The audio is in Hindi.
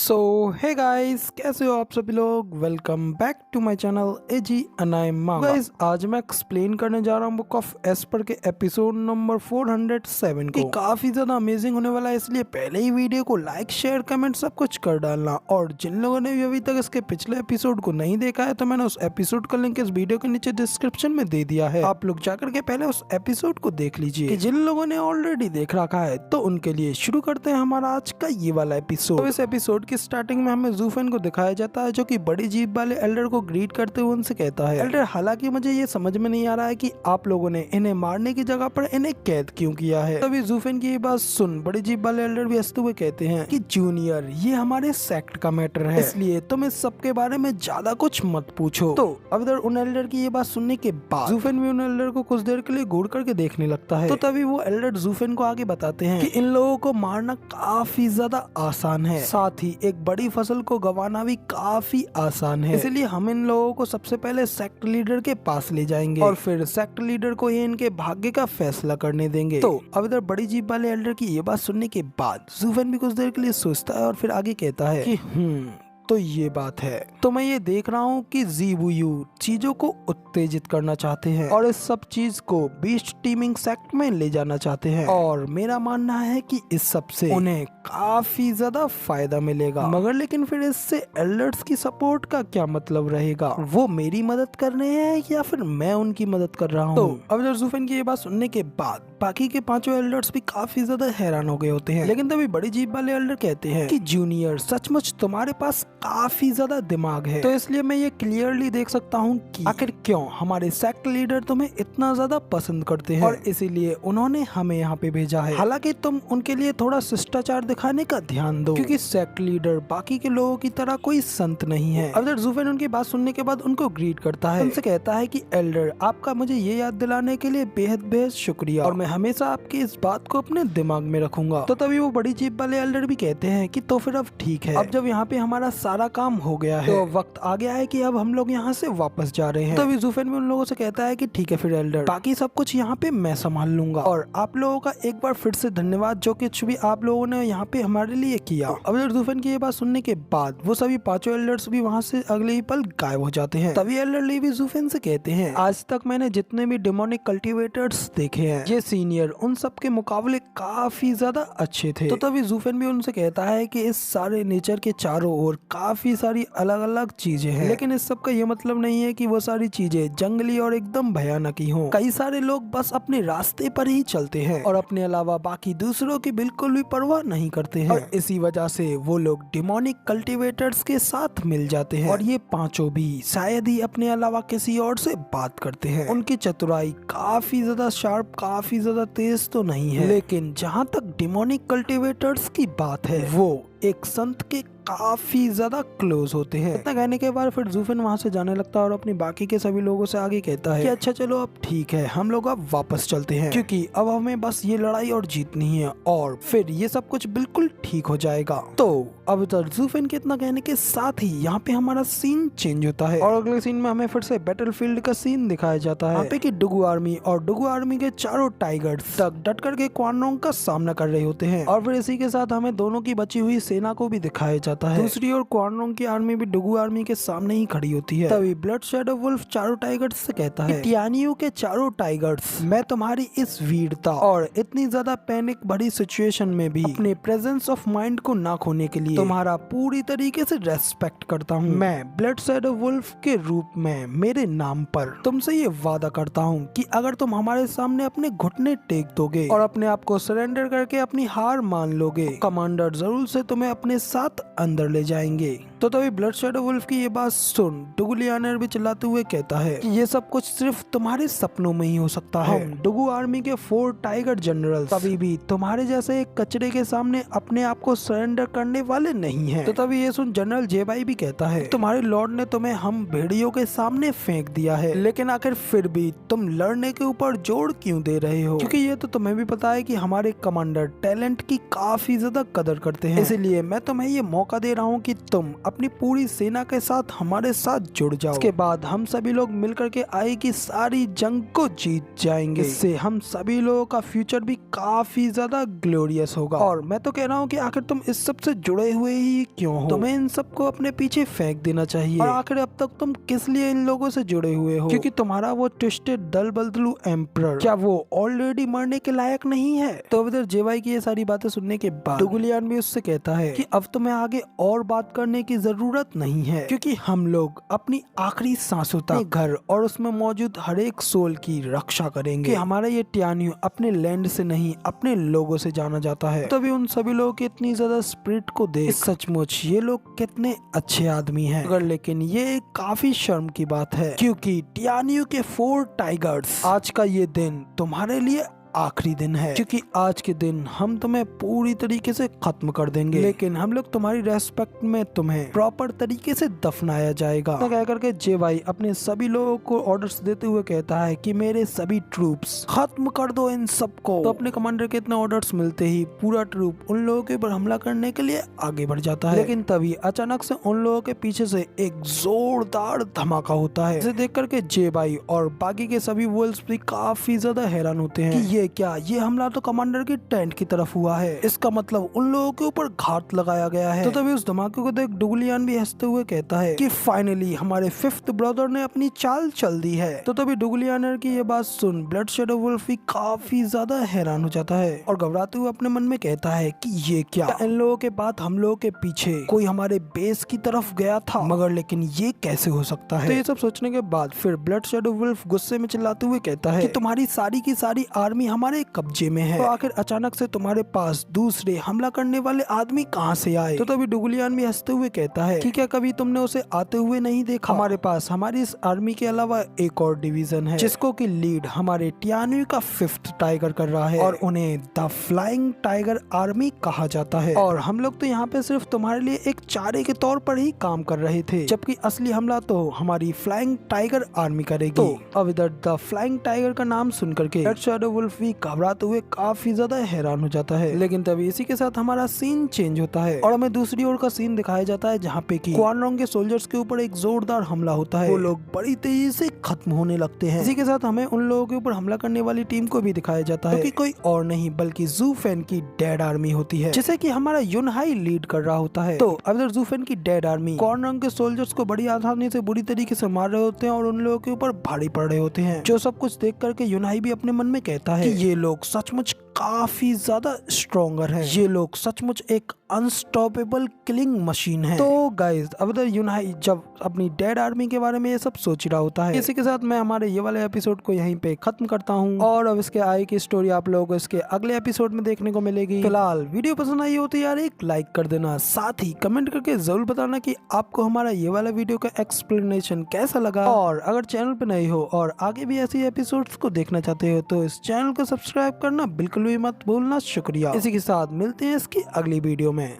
सो हे गाइस, कैसे हो आप सभी लोग। Welcome back to my channel AG anime manga. Guys, आज मैं एक्सप्लेन करने जा रहा हूँ बुक ऑफ एस्पर के एपिसोड नंबर 407 को। काफी ज्यादा अमेजिंग होने वाला है, इसलिए पहले ही वीडियो को लाइक शेयर कमेंट सब कुछ कर डालना। और जिन लोगों ने भी अभी तक इसके पिछले एपिसोड को नहीं देखा है तो मैंने उस एपिसोड का लिंक इस वीडियो के नीचे डिस्क्रिप्शन में दे दिया है, आप लोग जाकर के पहले उस एपिसोड को देख लीजिए। जिन लोगों ने ऑलरेडी देख रखा है तो उनके लिए शुरू करते हैं हमारा आज का ये वाला एपिसोड। तो इस एपिसोड की स्टार्टिंग में हमें ज़ूफेन को दिखाया जाता है जो कि बड़ी जीप वाले एल्डर को ग्रीट करते हुए उनसे कहता है, एल्डर हालांकि मुझे ये समझ में नहीं आ रहा है कि आप लोगों ने इन्हें मारने की जगह पर इन्हें कैद क्यों किया है। तभी ज़ूफेन की ये बात सुन बड़ी जीप वाले एल्डर भी हंसते हुए कहते हैं कि जूनियर, ये हमारे सेक्ट का मैटर है, इसलिए तुम इस सब के बारे में ज्यादा कुछ मत पूछो। तो अब इधर उन एल्डर की ये बात सुनने के बाद ज़ूफेन भी उन एल्डर को कुछ देर के लिए घूर करके देखने लगता है। तो तभी वो एल्डर ज़ूफेन को आगे बताते हैं कि इन लोगों को मारना काफी ज्यादा आसान है, साथ ही एक बड़ी फसल को गंवाना भी काफी आसान है, इसलिए हम इन लोगों को सबसे पहले सेक्ट लीडर के पास ले जाएंगे और फिर सेक्ट लीडर को ही इनके भाग्य का फैसला करने देंगे। तो अब इधर बड़ी जीप वाले एल्डर की ये बात सुनने के बाद ज़ूफेन भी कुछ देर के लिए सोचता है और फिर आगे कहता है कि तो ये बात है, तो मैं ये देख रहा हूँ कि ज़ीबुयू चीजों को उत्तेजित करना चाहते हैं और इस सब चीज को बीस्ट टीमिंग सेक्ट में ले जाना चाहते हैं, और मेरा मानना है कि इस सब से उन्हें काफी ज्यादा फायदा मिलेगा। मगर लेकिन फिर इससे एल्डर्स की सपोर्ट का क्या मतलब रहेगा, वो मेरी मदद कर रहे हैं या फिर मैं उनकी मदद कर रहा हूँ। तो अब जब ज़ूफेन की ये बात सुनने के बाद बाकी के पांचों एल्डर्स भी काफी ज्यादा हैरान हो गए होते हैं, लेकिन तभी बड़ी जीप वाले एल्डर कहते हैं कि जूनियर, सचमुच तुम्हारे पास काफी ज्यादा दिमाग है, तो इसलिए मैं ये क्लियरली देख सकता हूँ कि आखिर क्यों हमारे सेक्ट लीडर तुम्हें इतना ज्यादा पसंद करते हैं, और इसीलिए उन्होंने हमें यहाँ पे भेजा है। हालांकि तुम उनके लिए थोड़ा शिष्टाचार दिखाने का ध्यान दो, क्योंकि सेक्ट लीडर बाकी के लोगों की तरह कोई संत नहीं है। अब जब ज़ूफेन उनकी बात सुनने के बाद उनको ग्रीट करता है, उनसे कहता है कि एल्डर, आपका मुझे ये याद दिलाने के लिए बेहद बेहद शुक्रिया, और मैं हमेशा आपकी इस बात को अपने दिमाग में रखूंगा। तो तभी वो बड़ी जीप वाले एल्डर भी कहते हैं कि तो फिर अब ठीक है, अब जब यहाँ पे हमारा सारा काम हो गया है तो वक्त आ गया है कि अब हम लोग यहाँ से वापस जा रहे हैं। तभी ज़ूफेन भी उन लोगों से कहता है कि ठीक है फिर एल्डर, बाकी सब कुछ यहाँ पे मैं संभाल लूंगा, और आप लोगों का एक बार फिर से धन्यवाद जो कुछ भी आप लोगों ने यहाँ पे हमारे लिए किया। अब जब ज़ूफेन की ये बात सुनने के बाद वो सभी पांचों एल्डर्स भी वहाँ से अगले ही पल गायब हो जाते हैं। तभी एल्डर ली भी ज़ूफेन से कहते हैं, आज तक मैंने जितने भी डेमोनिक कल्टीवेटर्स देखे हैं, ये सीनियर उन सब के मुकाबले काफी ज्यादा अच्छे थे। तो तभी ज़ूफेन भी उनसे कहता है कि इस सारे नेचर के चारों ओर काफी सारी अलग अलग चीजें हैं, लेकिन इस सब का ये मतलब नहीं है कि वो सारी चीजें जंगली और एकदम भयानक ही हों। कई सारे लोग बस अपने रास्ते पर ही चलते हैं और अपने अलावा बाकी दूसरों की बिल्कुल भी परवाह नहीं करते हैं, और इसी वजह से वो लोग डिमोनिक कल्टीवेटर्स के साथ मिल जाते हैं, और ये पांचों भी शायद ही अपने अलावा किसी और से बात करते हैं। उनकी चतुराई काफी ज्यादा शार्प, काफी ज्यादा तेज तो नहीं है, लेकिन जहाँ तक डिमोनिक कल्टीवेटर्स की बात है वो एक संत के काफी ज्यादा क्लोज होते हैं। इतना कहने के बाद फिर ज़ूफेन वहाँ से जाने लगता है और अपनी बाकी के सभी लोगों से आगे कहता है कि अच्छा चलो अब ठीक है, हम लोग अब वापस चलते हैं, क्योंकि अब हमें बस ये लड़ाई और जीतनी है और फिर ये सब कुछ बिल्कुल ठीक हो जाएगा। तो अब ज़ूफेन के इतना कहने के साथ ही यहाँ पे हमारा सीन चेंज होता है और अगले सीन में हमें फिर से बैटलफील्ड का सीन दिखाया जाता है, यहाँ पे कि डुगू आर्मी और डुगू आर्मी के चारों टाइगर्स तक डट करके क्वान रोंग का सामना कर रहे होते हैं, और फिर इसी के साथ हमें दोनों की बची हुई सेना को भी दिखाया जाता है। दूसरी ओर क्वान रोंग की आर्मी भी डुगू आर्मी के सामने ही खड़ी होती है। तभी ब्लड शैडो वुल्फ चारों टाइगर्स से कहता है, टियानियो के चारों टाइगर्स, मैं तुम्हारी इस वीरता और इतनी ज्यादा पैनिक भरी सिचुएशन में भी अपने प्रेजेंस ऑफ माइंड को ना खोने के लिए तुम्हारा पूरी तरीके से रेस्पेक्ट करता हूँ। मैं ब्लड शैडो वुल्फ के रूप में मेरे नाम पर तुमसे ये वादा करता हूँ कि अगर तुम हमारे सामने अपने घुटने टेक दोगे और अपने आप को सरेंडर करके अपनी हार मान लोगे, कमांडर जरूर से तुम्हें अपने साथ अंदर ले जाएंगे। तो तभी ब्लड शैडो वुल्फ की ये बात सुन डुगू लियानर भी चिल्लाते हुए कहता है कि ये सब कुछ सिर्फ तुम्हारे सपनों में ही हो सकता है। हम डुगू आर्मी के 4 टाइगर जनरल कभी भी तुम्हारे जैसे एक कचरे के सामने अपने आप को सरेंडर करने वाले नहीं हैं। तो तभी ये सुन जनरल जेबाई भी कहता है, तुम्हारे लॉर्ड ने तुम्हें हम भेड़ियों के सामने फेंक दिया है, लेकिन आखिर फिर भी तुम लड़ने के ऊपर जोर क्यों दे रहे हो, क्योंकि ये तो तुम्हें भी पता है कि हमारे कमांडर टैलेंट की काफी ज्यादा कदर करते हैं, इसलिए मैं तुम्हें ये मौका दे रहा हूँ कि तुम अपनी पूरी सेना के साथ हमारे साथ जुड़ जाओ। इसके बाद हम सभी लोग मिलकर के आए की सारी जंग को जीत जाएंगे। इससे हम सभी लोगों का फ्यूचर भी काफी ज्यादा ग्लोरियस होगा। और मैं तो कह रहा हूँ कि आखिर तुम इस सब से जुड़े हुए ही क्यों हो? तुम्हें इन सबको अपने पीछे फेंक देना चाहिए। और आखिर अब तक तुम किस लिए इन लोगों से जुड़े हुए हो? क्योंकि तुम्हारा वो ट्विस्टेड दल बदलू एम्परर, क्या वो ऑलरेडी मरने के लायक नहीं है? तो इधर जेवाई की ये सारी बातें सुनने के बाद डुगलियान भी उससे कहता है कि अब तुम्हें आगे और बात करने की जरूरत नहीं है, क्योंकि हम लोग अपनी आखिरी सांसों तक घर और उसमें मौजूद हर एक सोल की रक्षा करेंगे। कि हमारा ये टियान्यू अपने लैंड से नहीं अपने लोगों से जाना जाता है। तभी उन सभी लोगों की इतनी ज्यादा स्पिरिट को देख सचमुच ये लोग कितने अच्छे आदमी हैं। मगर लेकिन ये काफी शर्म की बात है, क्योंकि टियान्यू के 4 टाइगर्स, आज का ये दिन तुम्हारे लिए आखिरी दिन है, क्योंकि आज के दिन हम तुम्हें पूरी तरीके से खत्म कर देंगे। लेकिन हम लोग तुम्हारी रेस्पेक्ट में तुम्हें प्रॉपर तरीके से दफनाया जाएगा। तो कह करके जेवाई अपने सभी लोगों को ऑर्डर्स देते हुए कहता है कि मेरे सभी ट्रूप्स खत्म कर दो इन सबको। तो अपने कमांडर के इतने ऑर्डर्स मिलते ही पूरा ट्रूप उन लोगों के ऊपर हमला करने के लिए आगे बढ़ जाता है। लेकिन तभी अचानक से उन लोगों के पीछे से एक जोरदार धमाका होता है, जिसे देख करके जेवाई और बाकी के सभी वुल्व्स भी काफी ज्यादा हैरान होते हैं कि ये हमला तो कमांडर की टेंट की तरफ हुआ है। इसका मतलब उन लोगों के ऊपर घात लगाया गया है। तो तभी उस धमाके को देख डुगलियान भी हंसते हुए कहता है कि फाइनली हमारे 5th ब्रदर ने अपनी चाल चल दी है। तो तभी डुगलियानर की ये बात सुन ब्लड शैडो वुल्फ भी काफी ज्यादा हैरान हो जाता है और घबराते हुए अपने मन में कहता है कि ये क्या, इन लोगों के बाद हम लोगों के पीछे कोई हमारे बेस की तरफ गया था? मगर लेकिन ये कैसे हो सकता है? तो ये सब सोचने के बाद फिर ब्लड शैडो वुल्फ गुस्से में चिल्लाते हुए कहता है कि तुम्हारी सारी की सारी आर्मी हमारे कब्जे में है, तो आखिर अचानक से तुम्हारे पास दूसरे हमला करने वाले आदमी कहां से आए? तो तभी डुगलियान भी हंसते हुए कहता है कि क्या कभी तुमने उसे आते हुए नहीं देखा? हमारे पास हमारी इस आर्मी के अलावा एक और डिवीजन है, जिसको की लीड हमारे टियान्यू का 5th टाइगर कर रहा है और उन्हें द फ्लाइंग टाइगर आर्मी कहा जाता है। और हम लोग तो यहाँ पे सिर्फ तुम्हारे लिए एक चारे के तौर पर ही काम कर रहे थे, जबकि असली हमला तो हमारी फ्लाइंग टाइगर आर्मी करेगी। तो अब इधर द फ्लाइंग टाइगर का नाम सुनकर के ब्लड शैडो वुल्फ भी घबराते हुए काफी ज्यादा हैरान हो जाता है। लेकिन तभी इसी के साथ हमारा सीन चेंज होता है और हमें दूसरी ओर का सीन दिखाया जाता है, जहाँ पे कि क्वान लोंग के सोल्जर्स के ऊपर एक जोरदार हमला होता है। वो लोग बड़ी तेजी से खत्म होने लगते हैं। इसी के साथ हमें उन लोगों के ऊपर हमला करने वाली टीम को भी दिखाया जाता है, कि कोई और नहीं बल्कि जू फेन की डेड आर्मी होती है, जिसे कि हमारा युनहाई लीड कर रहा होता है। तो अब इधर जू फेन की डेड आर्मी क्वान लोंग के सोल्जर्स को बड़ी आसानी से बुरी तरीके से मार रहे होते हैं और उन लोगों के ऊपर भारी पड़ रहे होते हैं। जो सब कुछ देख करके युनहाई भी अपने मन में कहता है कि ये लोग सचमुच काफी ज्यादा स्ट्रॉन्गर है, ये लोग सचमुच एक अनस्टॉपेबल किलिंग मशीन है। तो गाइज अब इधर युनहाई जब अपनी डेड आर्मी के बारे में ये सब सोच रहा होता है। इसी के साथ मैं हमारे ये वाले एपिसोड को यहीं पे खत्म करता हूँ और अब इसके आगे की स्टोरी आप लोगों को इसके अगले एपिसोड में देखने को मिलेगी। फिलहाल वीडियो पसंद आई हो तो यार एक लाइक कर देना, साथ ही कमेंट करके जरूर बताना कि आपको हमारा ये वाला वीडियो का एक्सप्लेनेशन कैसा लगा। और अगर चैनल पे नए हो और आगे भी ऐसी एपिसोड्स को देखना चाहते हो तो इस चैनल को सब्सक्राइब करना बिल्कुल भी मत भूलना। शुक्रिया। इसी के साथ मिलते हैं इसकी अगली वीडियो में।